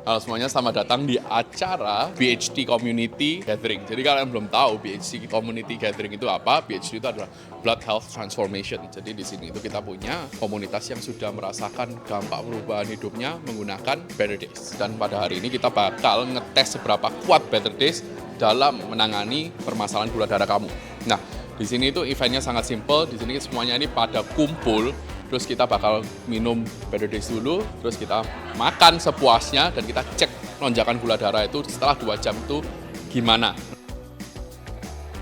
Halo semuanya, selamat datang di acara BHT Community Gathering. Jadi kalian belum tahu BHT Community Gathering itu apa? BHT itu adalah Blood Health Transformation. Jadi di sini itu kita punya komunitas yang sudah merasakan dampak perubahan hidupnya menggunakan Better Days. Dan pada hari ini kita bakal ngetes seberapa kuat Better Days dalam menangani permasalahan gula darah kamu. Nah, di sini itu eventnya sangat simple. Di sini semuanya ini pada kumpul. Terus kita bakal minum Better Days dulu, terus kita makan sepuasnya dan kita cek lonjakan gula darah itu setelah 2 jam itu gimana.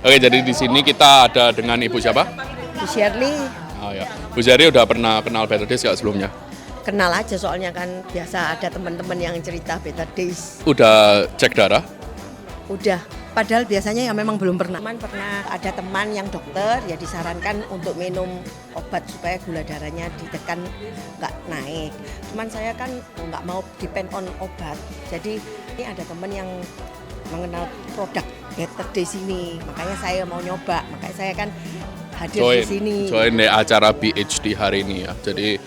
Oke, jadi di sini kita ada dengan Ibu siapa? Bu Shirley. Oh ya, Bu Shirley udah pernah kenal Better Days nggak sebelumnya? Kenal aja soalnya kan biasa ada teman-teman yang cerita Better Days. Udah cek darah? Udah, padahal biasanya ya memang belum pernah. Pernah ada teman yang dokter ya disarankan untuk minum obat supaya gula darahnya ditekan nggak naik. Cuman saya kan nggak mau depend on obat. Jadi ini ada teman yang mengenal produk Better Days ini, makanya saya mau nyoba. Makanya saya kan hadir di sini. Join di acara BHT hari ini ya. Jadi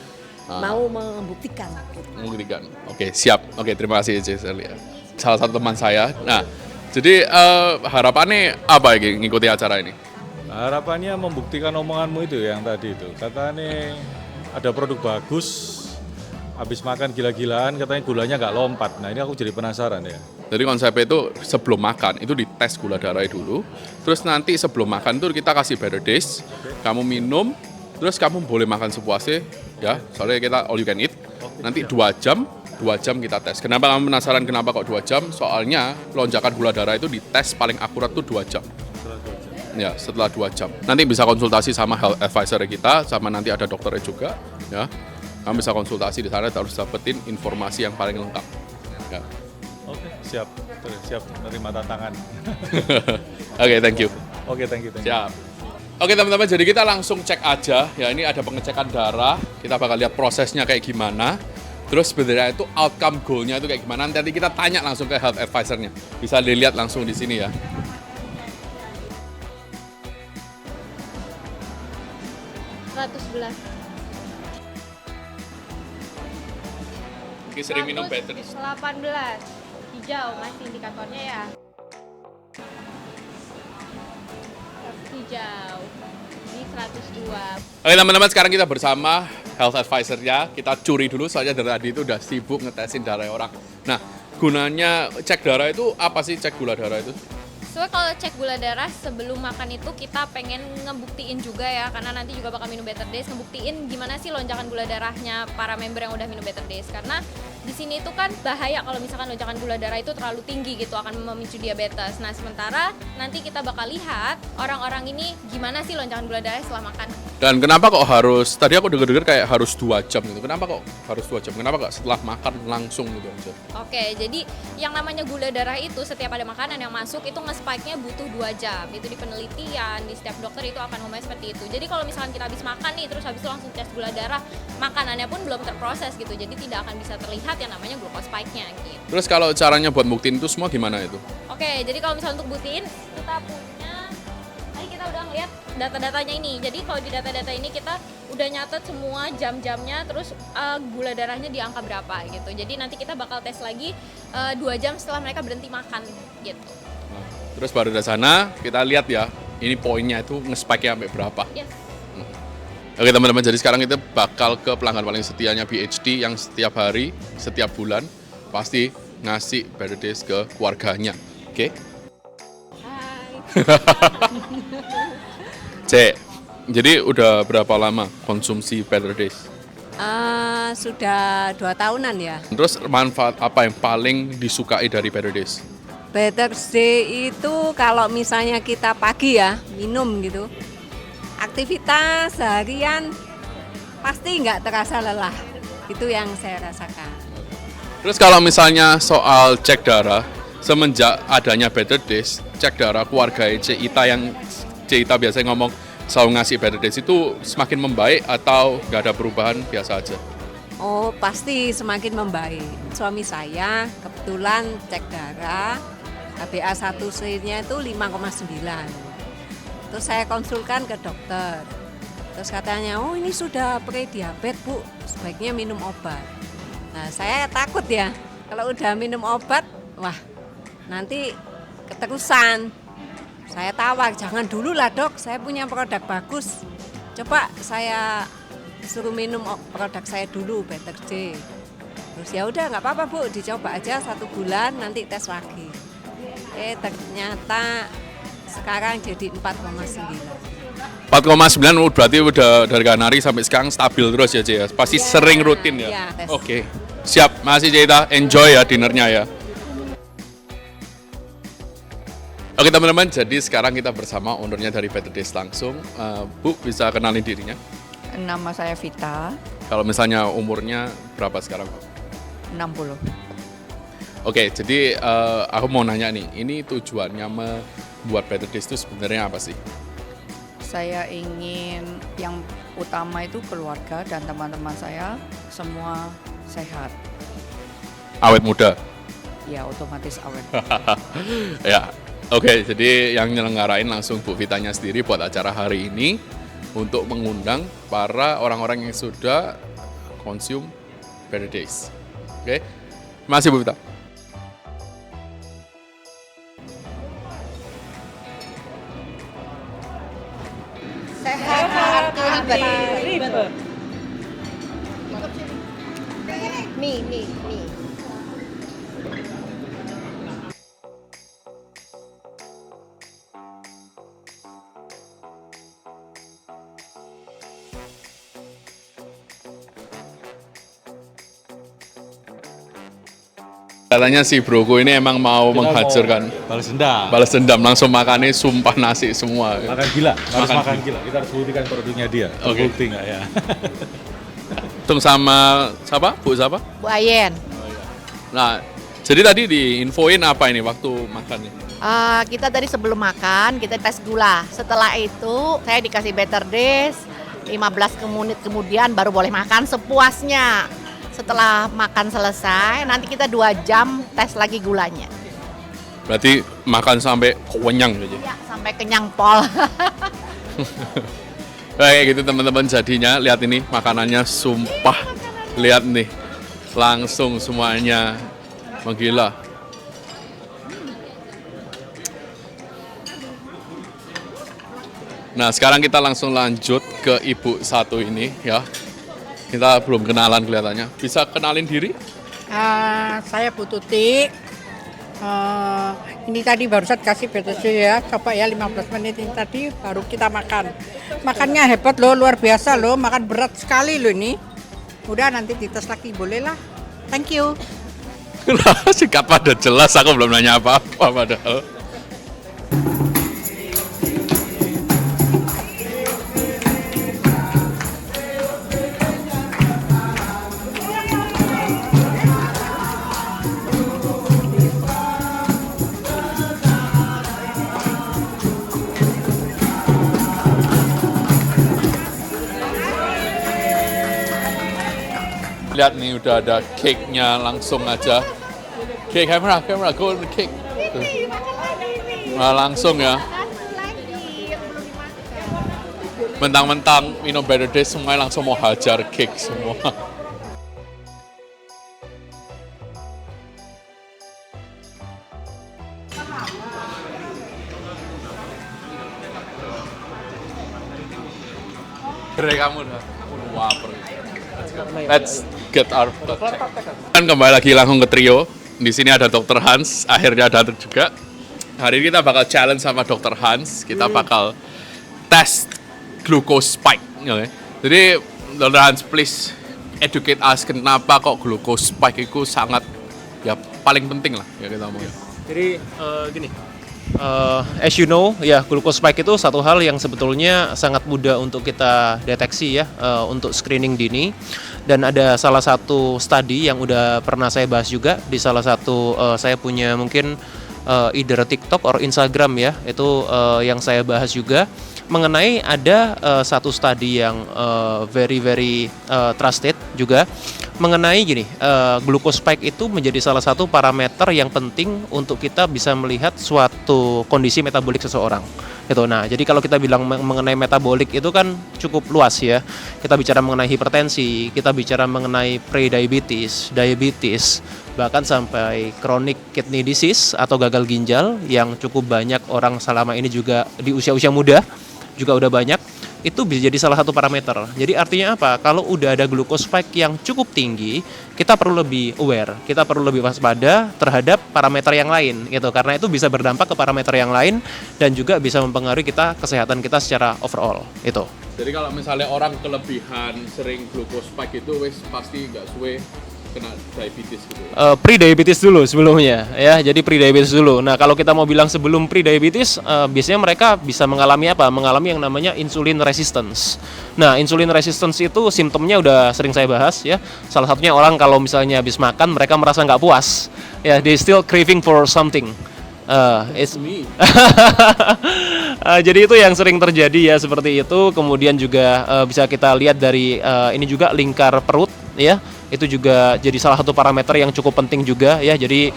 mau membuktikan. Membuktikan. Oke, siap. Oke, terima kasih Shirley ya. Salah satu teman saya. Nah, jadi harapannya apa ya ngikuti acara ini? Harapannya membuktikan omonganmu itu yang tadi itu. Katanya ada produk bagus, habis makan gila-gilaan katanya gulanya nggak lompat. Nah ini aku jadi penasaran ya. Jadi konsepnya itu sebelum makan itu dites gula darah dulu. Terus nanti sebelum makan tuh kita kasih Better Days. Kamu minum, terus kamu boleh makan sepuasnya ya. Soalnya kita all you can eat. Nanti 2 jam kita tes. Kenapa kamu penasaran kenapa kok 2 jam? Soalnya lonjakan gula darah itu dites paling akurat tuh 2 jam. Ya, setelah 2 jam. Nanti bisa konsultasi sama health advisor kita, sama nanti ada dokternya juga. Ya, kamu bisa konsultasi di sana, harus dapetin informasi yang paling lengkap. Ya. Oke, siap. Siap menerima tantangan. Oke, thank you. Oke, thank you. Siap. Oke teman-teman, jadi kita langsung cek aja. Ya, ini ada pengecekan darah. Kita bakal lihat prosesnya kayak gimana. Terus sebenarnya itu outcome goal-nya itu kayak gimana. Nanti kita tanya langsung ke health advisor-nya. Bisa dilihat langsung di sini ya. 111. Oke, sering minum Better. 18. Hijau masih indikatornya ya. Hijau. Ini 102. Oke teman-teman, sekarang kita bersama health advisor-nya. Kita curi dulu soalnya dari tadi itu udah sibuk ngetesin darah orang. Nah, gunanya cek darah itu apa sih, cek gula darah itu? Soalnya kalau cek gula darah sebelum makan itu kita pengen ngebuktiin juga ya, karena nanti juga bakal minum Better Days, ngebuktiin gimana sih lonjakan gula darahnya para member yang udah minum Better Days. Karena di sini itu kan bahaya kalau misalkan lonjakan gula darah itu terlalu tinggi gitu, akan memicu diabetes. Nah sementara nanti kita bakal lihat orang-orang ini gimana sih lonjakan gula darah setelah makan. Dan kenapa kok harus, tadi aku denger-denger kayak harus 2 jam gitu. Kenapa kok harus 2 jam? Kenapa kok setelah makan langsung gitu aja? Oke, jadi yang namanya gula darah itu setiap ada makanan yang masuk itu nge-spike-nya butuh 2 jam. Itu di penelitian, di setiap dokter itu akan ngomongnya seperti itu. Jadi kalau misalkan kita habis makan nih, terus habis itu langsung tes gula darah, makanannya pun belum terproses gitu. Jadi tidak akan bisa terlihat yang namanya glucose spike-nya gitu. Terus kalau caranya buat buktiin itu semua gimana itu? Oke, jadi kalau misalnya untuk buktiin, kita punya, tadi kita udah ngeliat data-datanya ini. Jadi kalau di data-data ini kita udah nyatet semua jam-jamnya, terus gula darahnya di angka berapa gitu. Jadi nanti kita bakal tes lagi 2 jam setelah mereka berhenti makan gitu. Terus baru dari sana kita lihat ya, ini poinnya itu nge-spike-nya sampai berapa. Yes. Oke teman-teman, jadi sekarang kita bakal ke pelanggan paling setianya BHT yang setiap hari, setiap bulan pasti ngasih Better Days ke keluarganya. Oke? Hai. Cek, jadi udah berapa lama konsumsi Better Days? Sudah 2 tahunan ya. Terus manfaat apa yang paling disukai dari Better Days? Better Day itu kalau misalnya kita pagi ya minum gitu, aktivitas seharian pasti nggak terasa lelah. Itu yang saya rasakan. Terus kalau misalnya soal cek darah, semenjak adanya Better Days, cek darah keluarga Cita yang Cita biasanya ngomong selalu ngasih Better Days itu semakin membaik atau nggak ada perubahan biasa aja? Oh pasti semakin membaik. Suami saya kebetulan cek darah, HbA1c-nya itu 5,9. Terus saya konsulkan ke dokter. Terus katanya, oh ini sudah pre-diabetes Bu, sebaiknya minum obat. Nah saya takut ya, Kalau udah minum obat, wah nanti keterusan. Saya tawar, jangan dulu lah dok, saya punya produk bagus. Coba saya suruh minum produk saya dulu, Better Day. Terus ya udah nggak apa-apa Bu, dicoba aja 1 bulan, nanti tes lagi. Ternyata sekarang jadi 4,9. 4,9 berarti udah dari Kanari sampai sekarang stabil terus ya, Cik ya? Pasti Ya, sering rutin ya? ya, tes. Oke, siap. Masih Cita, enjoy ya dinernya ya. Oke teman-teman, jadi sekarang kita bersama ownernya dari Better Days langsung. Bu, bisa kenalin dirinya? Nama saya Vita, Kalau misalnya umurnya berapa sekarang? 60. Oke, jadi aku mau nanya nih, ini tujuannya membuat Better Days itu sebenarnya apa sih? Saya ingin yang utama itu keluarga dan teman-teman saya semua sehat. Awet muda? Ya otomatis awet. Ya, oke. Jadi yang nyelenggarain langsung Bu Vitanya sendiri buat acara hari ini untuk mengundang para orang-orang yang sudah konsum Better Days. Oke, masih Bu Vita. Sehat ribet. Mie. Katanya si Brogo ini emang mau Kita menghancurkan, mau balas dendam. balas dendam, langsung makannya sumpah nasi semua. Makan gila, harus Makan makan gila. Kita harus buktikan produknya dia. Oke. Terbukti nggak ya? Tung sama siapa? Bu siapa? Bu Ayen, Nah, jadi tadi diinfoin apa ini waktu makan nih? kita tadi sebelum makan kita tes gula. Setelah itu saya dikasih Better Days, 15 menit kemudian baru boleh makan sepuasnya. Setelah makan selesai, nanti kita 2 jam tes lagi gulanya. Berarti makan sampai kenyang gitu. Ya, sampai kenyang pol. Kayak gitu teman-teman, jadinya lihat ini makanannya sumpah. Lihat nih, langsung semuanya menggila. Nah sekarang kita langsung lanjut ke ibu satu ini ya. Kita belum kenalan kelihatannya. Bisa kenalin diri? Saya Bu Tuti. Ini tadi barusan kasih BTC ya, coba ya 15 menit ini tadi baru kita makan. Makannya hebat loh, luar biasa loh, makan berat sekali loh ini. Udah nanti dites lagi, boleh lah. Thank you. Singkat pada jelas, aku belum nanya apa-apa padahal. Lihat nih udah ada cake-nya langsung aja. Cake, kamera, go on the cake. Nah, langsung ya. Mentang-mentang minum Better Days semuanya langsung mau hajar cake semua. Keren kamu dah. Waper. Let's get our blood check. Kan kembali lagi langsung ke trio. Di sini ada Dr. Hans, akhirnya datang juga. Hari ini kita bakal challenge sama Dr. Hans. Kita bakal tes glucose spike. Okay? Jadi Dr. Hans, please educate us kenapa kok glucose spike itu sangat ya paling penting lah ya kita ngomongin. Jadi gini, as you know, ya glucose spike itu satu hal yang sebetulnya sangat mudah untuk kita deteksi ya, untuk screening dini. Dan ada salah satu studi yang udah pernah saya bahas juga di salah satu saya punya mungkin either TikTok or Instagram ya, itu yang saya bahas juga mengenai ada satu studi yang very trusted juga mengenai gini, glucose spike itu menjadi salah satu parameter yang penting untuk kita bisa melihat suatu kondisi metabolik seseorang. Gitu. Nah, jadi kalau kita bilang mengenai metabolik itu kan cukup luas ya. Kita bicara mengenai hipertensi, kita bicara mengenai pre-diabetes, diabetes, bahkan sampai chronic kidney disease atau gagal ginjal yang cukup banyak orang selama ini juga di usia-usia muda juga udah banyak. Itu bisa jadi salah satu parameter. Jadi artinya apa? Kalau udah ada glucose spike yang cukup tinggi, kita perlu lebih aware, kita perlu lebih waspada terhadap parameter yang lain gitu. Karena itu bisa berdampak ke parameter yang lain dan juga bisa mempengaruhi kesehatan kita secara overall itu. Jadi kalau misalnya orang kelebihan sering glucose spike itu wes pasti nggak suwe kena diabetes gitu. Pre-diabetes dulu sebelumnya ya. Jadi pre-diabetes dulu. Nah, kalau kita mau bilang sebelum pre-diabetes, biasanya mereka bisa mengalami apa? Mengalami yang namanya insulin resistance. Nah, insulin resistance itu simptomnya udah sering saya bahas ya. Salah satunya orang kalau misalnya habis makan mereka merasa nggak puas. Ya, they still craving for something. It's me. Jadi itu yang sering terjadi ya seperti itu. Kemudian juga bisa kita lihat dari ini juga lingkar perut ya. Itu juga jadi salah satu parameter yang cukup penting juga ya. Jadi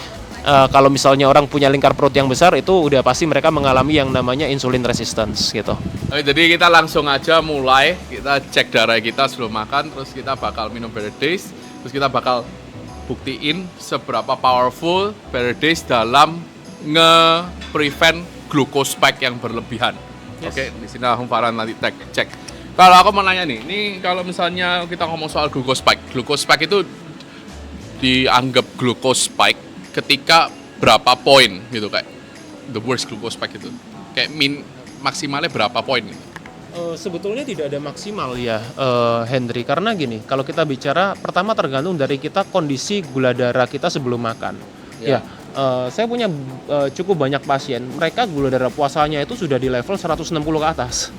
kalau misalnya orang punya lingkar perut yang besar itu udah pasti mereka mengalami yang namanya insulin resistance gitu. Oke, jadi kita langsung aja mulai. Kita cek darah kita sebelum makan, terus kita bakal minum Better Days, terus kita bakal buktiin seberapa powerful Better Days dalam nge-prevent glucose spike yang berlebihan. Yes. Oke, di sini langsung Farhan nanti cek. Kalau aku mau nanya nih, ini kalau misalnya kita ngomong soal glucose spike itu dianggap glucose spike ketika berapa poin gitu, kayak the worst glucose spike itu, kayak maksimalnya berapa poin gitu? Sebetulnya tidak ada maksimal ya, Henry, karena gini, kalau kita bicara pertama tergantung dari kita kondisi gula darah kita sebelum makan. Ya. Saya punya cukup banyak pasien, mereka gula darah puasanya itu sudah di level 160 ke atas.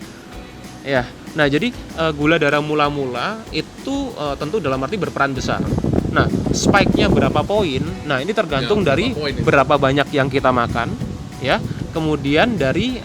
Ya, nah jadi gula darah mula-mula itu tentu dalam arti berperan besar. Nah, spike-nya berapa poin? Nah, ini tergantung dari berapa banyak yang kita makan, ya. Kemudian dari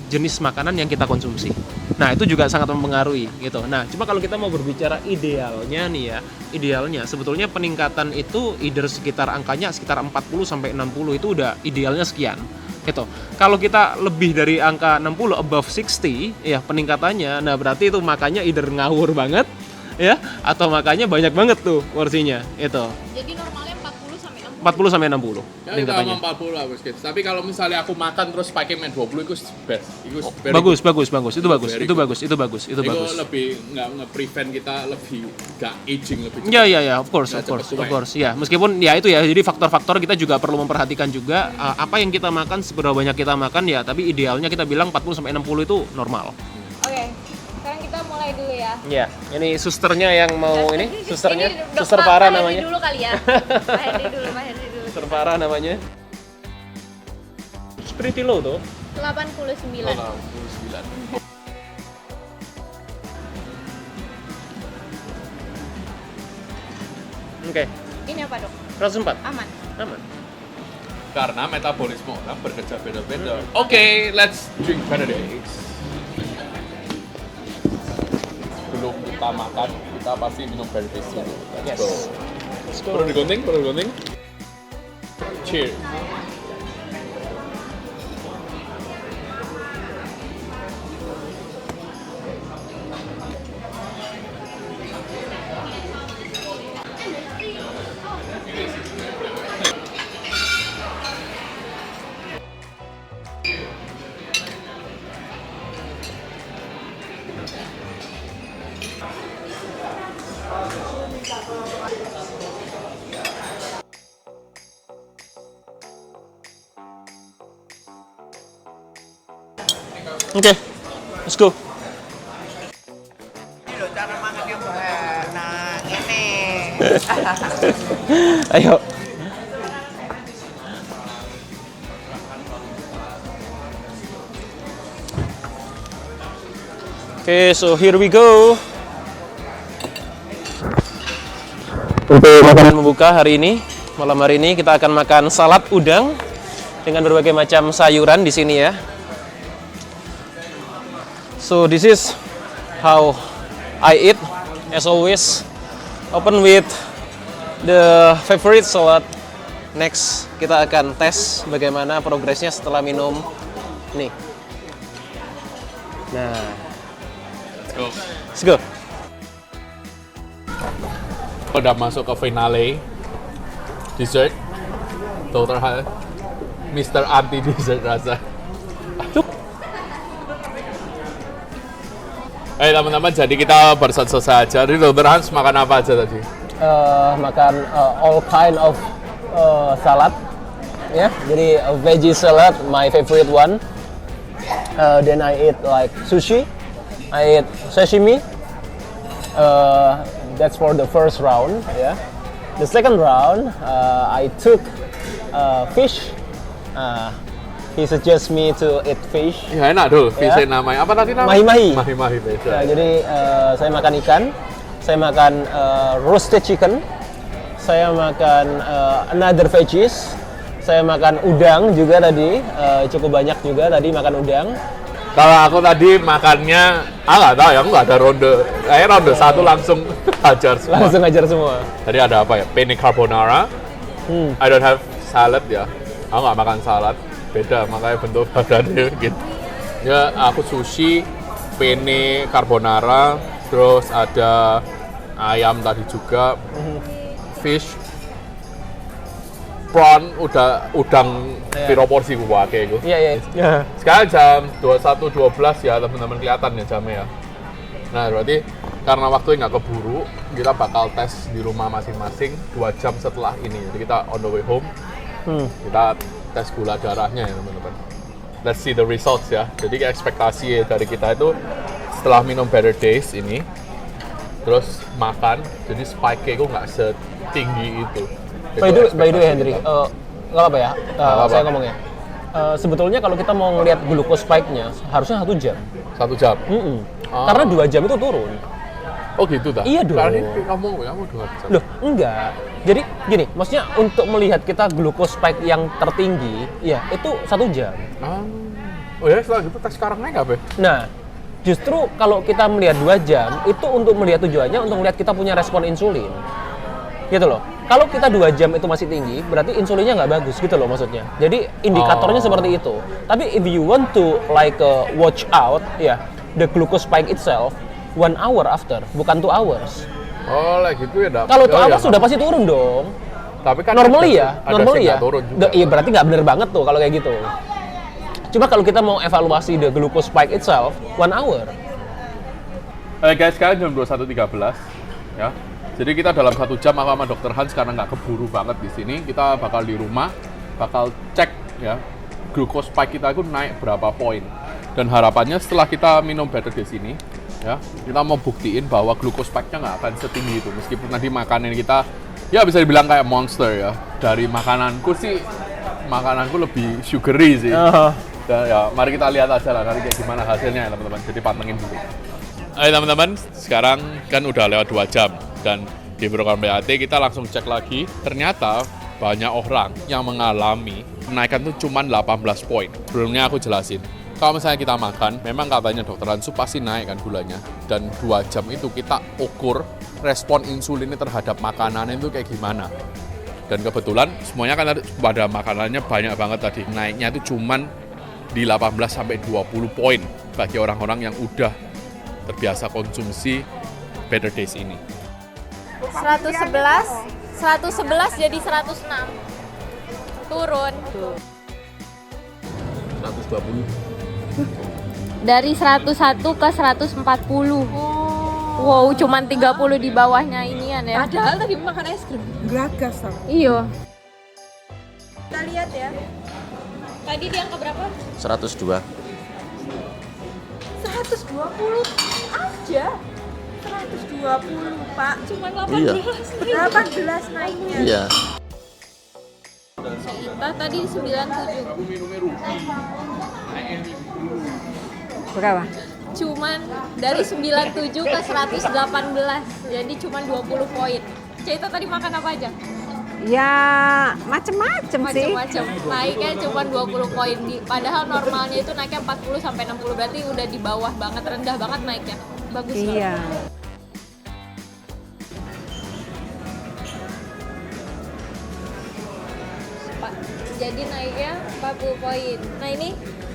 jenis makanan yang kita konsumsi. Nah, itu juga sangat mempengaruhi gitu. Nah, cuma kalau kita mau berbicara idealnya nih ya, idealnya sebetulnya peningkatan itu either sekitar angkanya sekitar 40 sampai 60 itu udah idealnya sekian. Gitu. Kalau kita lebih dari angka 60 above 60 ya peningkatannya, nah berarti itu makanya either ngawur banget ya atau makanya banyak banget tuh porsinya itu. Jadi normalnya 40 sampai 60 Ya, peningkatannya. 40 lah bos. Tapi kalau misalnya aku makan terus pakai main 20 itu best. Bagus. Itu bagus. Itu lebih nggak nge-prevent kita lebih nggak aging lebih cepat. Ya, of course. Ya, meskipun ya itu ya, jadi faktor-faktor kita juga perlu memperhatikan juga apa yang kita makan, seberapa banyak kita makan ya, tapi idealnya kita bilang 40 sampai 60 itu normal. Oke. Sekarang kita mulai dulu ya. Ya, ini susternya yang mau suster Pak Farah Henry namanya. dulu kali ya. Pak Henry dulu. Suster Farah namanya. It's pretty low tuh. 89. Oke. Ini apa, Dok? 104. Aman. Karena metabolisme orang bekerja beda-beda. Oke, let's drink Better Days. Sebelum kita makan, kita pasti minum Better Days dulu. Let's go. Perlu digunting? Cheers. Oke. Let's go. Ini loh cara makannya Mbak. Nah, ini. Ayo. Oke, so here we go. Untuk makanan membuka hari ini, malam hari ini kita akan makan salad udang dengan berbagai macam sayuran di sini ya. So this is how I eat, as always. Open with the favorite salad. Next kita akan tes bagaimana progresnya setelah minum nih Nah, Let's go. let's go. Udah masuk ke finale dessert. Dr. Hans, Mr. Anti Dessert rasa. Teman-teman, jadi kita baru selesai aja. Jadi Dr. Hans makan apa aja tadi? Makan all kind of salad, ya. Jadi veggie salad, my favorite one. Then I eat like sushi, I eat sashimi. That's for the first round, ya. The second round, I took fish. He suggest me to eat fish. Ya enak tuh, fish namanya. Apa tadi namanya? Mahi-mahi. Mahi-mahi beda. Ya, jadi saya makan ikan, saya makan roasted chicken, saya makan another veggies, saya makan udang juga tadi, cukup banyak juga tadi makan udang. Kalau aku tadi makannya, nggak tahu ya, aku nggak ada ronde. Saya ronde satu langsung hajar semua. Langsung ajar semua. Tadi ada apa ya? Penne carbonara. I don't have salad ya. Aku nggak makan salad. Beda, makanya bentuk badannya gitu. Ya, aku sushi, penne carbonara, terus ada ayam tadi juga, fish, prawn, udang piro porsi gua kayak gitu. Iya. Sekarang jam 21.12 ya teman-teman, kelihatan ya jamnya ya. Nah berarti karena waktunya nggak keburu, kita bakal tes di rumah masing-masing 2 jam setelah ini. Jadi kita on the way home, kita tes gula darahnya ya teman-teman. Let's see the results ya. Jadi ekspektasi dari kita itu setelah minum Better Days ini, terus makan, jadi spike-nya itu nggak setinggi itu. By the way Hendrik, nggak apa ya, saya ngomongnya. Sebetulnya kalau kita mau ngelihat glucose spike-nya harusnya 1 jam. 1 jam? Karena 2 jam itu turun. Oh gitu dah? Iya dong. Karena ini ngomong ya, 2 jam. Loh, enggak. Jadi gini, maksudnya untuk melihat kita glucose spike yang tertinggi, ya itu 1 jam. Oh ya, setelah itu tes sekarang naik apa? Nah, justru kalau kita melihat 2 jam, itu untuk melihat tujuannya untuk melihat kita punya respon insulin. Gitu loh. Kalau kita 2 jam itu masih tinggi, berarti insulinnya nggak bagus gitu loh maksudnya. Jadi indikatornya seperti itu. Tapi if you want to like watch out, ya, the glucose spike itself 1 hour after, bukan 2 hours. Oh, lah gitu ya. Kalau 2 hours sudah pasti turun dong. Tapi kan normally ada ya. turun juga. Iya, berarti nggak bener banget tuh kalau kayak gitu. Cuma kalau kita mau evaluasi the glucose spike itself, 1 hour. Guys, sekarang jam 21.13 ya. Jadi kita dalam 1 jam aku sama Dr. Hans karena nggak keburu banget di sini, kita bakal di rumah, bakal cek ya glucose spike kita itu naik berapa poin. Dan harapannya setelah kita minum Better Days ini, ya kita mau buktiin bahwa glucose spike-nya nggak akan setinggi itu. Meskipun tadi makanan kita, ya bisa dibilang kayak monster ya. Dari makananku sih, makananku lebih sugary sih. Dan ya, mari kita lihat aja lah nanti kayak gimana hasilnya ya teman-teman. Jadi pantengin dulu. Ayo teman-teman, sekarang kan udah lewat 2 jam. Dan di program BAT kita langsung cek lagi, ternyata banyak orang yang mengalami kenaikan itu cuma 18 poin. Sebelumnya aku jelasin, kalau misalnya kita makan, memang katanya Dr. Hansu pasti naik kan gulanya. Dan 2 jam itu kita ukur respon insulinnya terhadap makanan itu kayak gimana. Dan kebetulan semuanya kan pada makanannya banyak banget tadi. Naiknya itu cuma di 18-20 poin bagi orang-orang yang udah terbiasa konsumsi Better Days ini. 111 jadi 106. Turun. 120. Dari 101 ke 140. Wow, cuman 30 di bawahnya inian ya. Padahal tadi makan es krim. Gagas aku. Iya. Kita lihat ya. Tadi di angka berapa? 102. 120 aja. 120 Pak. Cuman 18. Iya. 18 naiknya. Iya. Kita tadi 97. Berapa? Cuman dari 97 ke 118. Jadi cuman 20 poin. Cerita tadi makan apa aja? Ya macem-macem sih. Macem-macem. Naiknya cuma 20 poin. Padahal normalnya itu naiknya 40 sampai 60, berarti udah di bawah banget, rendah banget naiknya. Bagus banget. Iya. Pak. Jadi naiknya 40 poin. Nah ini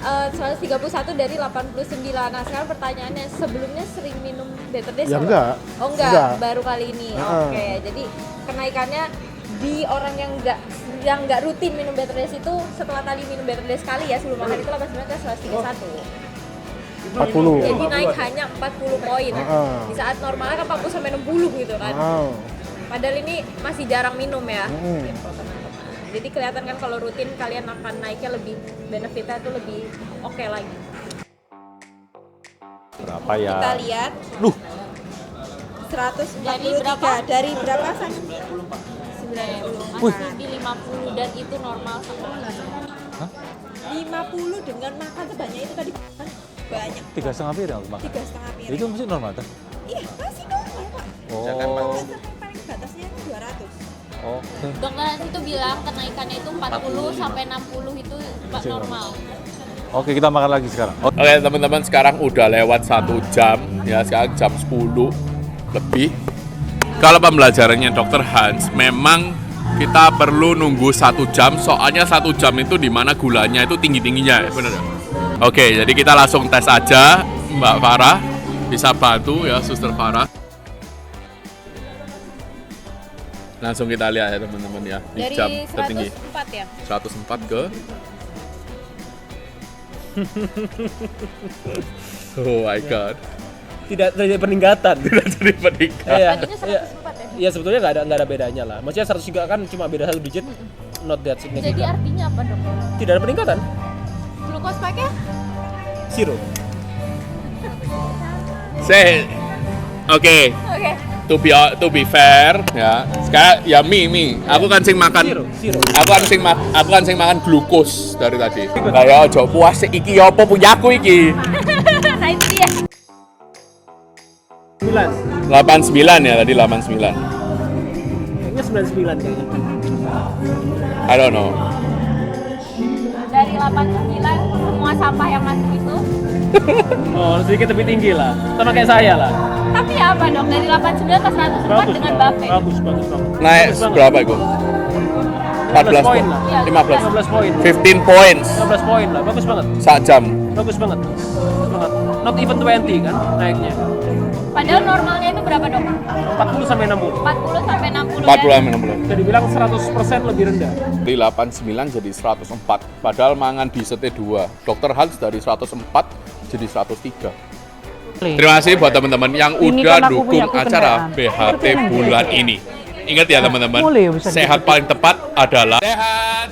131 dari 89. Nah sekarang pertanyaannya, sebelumnya sering minum Better Days? Ya apa? enggak. Oh enggak, baru kali ini. Oke, jadi kenaikannya di orang yang nggak rutin minum Better Days itu setelah tadi minum Better Days sekali ya sebelum makan itu 89 ke 131. 40. Jadi naik hanya 40 poin. Di saat normalnya kan 40 sampai 60 gitu kan. Padahal ini masih jarang minum ya. Gitu, teman-teman. Jadi kelihatan kan kalau rutin kalian akan naiknya lebih, benefitnya tuh lebih oke lagi. Berapa ya? Kita lihat. 143 Jadi berapa? dari berapa San? 90. Masih di 50 dan itu normal sama. 50 dengan makan sebanyak itu tadi kan banyak. 3,5 piring aku makan. 3,5 piring. Itu masih normal kan? Iya, masih normal Pak. Oh. Paling batasnya kan 200. Oke. Dokter itu bilang kenaikannya itu 40 sampai 60 itu normal. Oke, kita makan lagi sekarang. Oke teman-teman, sekarang udah lewat 1 jam ya, sekarang jam 10 lebih. Kalau pembelajarannya Dr. Hans memang kita perlu nunggu 1 jam, soalnya 1 jam itu dimana gulanya itu tinggi-tingginya, bener ya? Oke, jadi kita langsung tes aja. Mbak Farah bisa bantu ya, Suster Farah. Langsung kita lihat ya teman-teman ya, di Dari jam tertinggi 104 ya? 104 ke oh my god. Tidak terjadi peningkatan. Tidak jadi peningkatan. Iya, Tadinya 104 ya? iya sebetulnya nggak ada bedanya lah. Maksudnya 103 kan cuma beda 1 digit, not that Jadi significant. artinya apa dok? Tidak ada peningkatan. Glucose spike-nya? Zero. Say, oke. To be fair, ya. Sekarang ya mie. Aku kan sing makan. Zero. Aku kan sing makan glukos dari tadi. Kayak ojo puas sih, iki apa punyaku iki. Nah itu dia. 89 ya tadi 89. Kayaknya 99 kayaknya. I don't know. Dari 89 semua sampah yang masuk itu. Oh, sedikit lebih tinggi lah. Sama kayak saya lah. Tapi apa dok? Dari 89 ke 104 dengan buffet. Bagus. Naik berapa itu? 14 poin lah. 15 15 poin. 15 points 15 poin lah. Bagus banget. 1 jam. Bagus banget. Not even 20 kan naiknya. Padahal normalnya itu berapa dok? 40 sampai 60. 40 sampai 60 40 ya? sampai 60. Bisa dibilang 100% lebih rendah. Dari 89 jadi 104. Padahal mangan di ST2. Dr. Hans dari 104 jadi 103. Terima kasih buat teman-teman yang udah dukung acara BHT bulan ini. Ingat ya teman-teman, sehat paling tepat adalah sehat.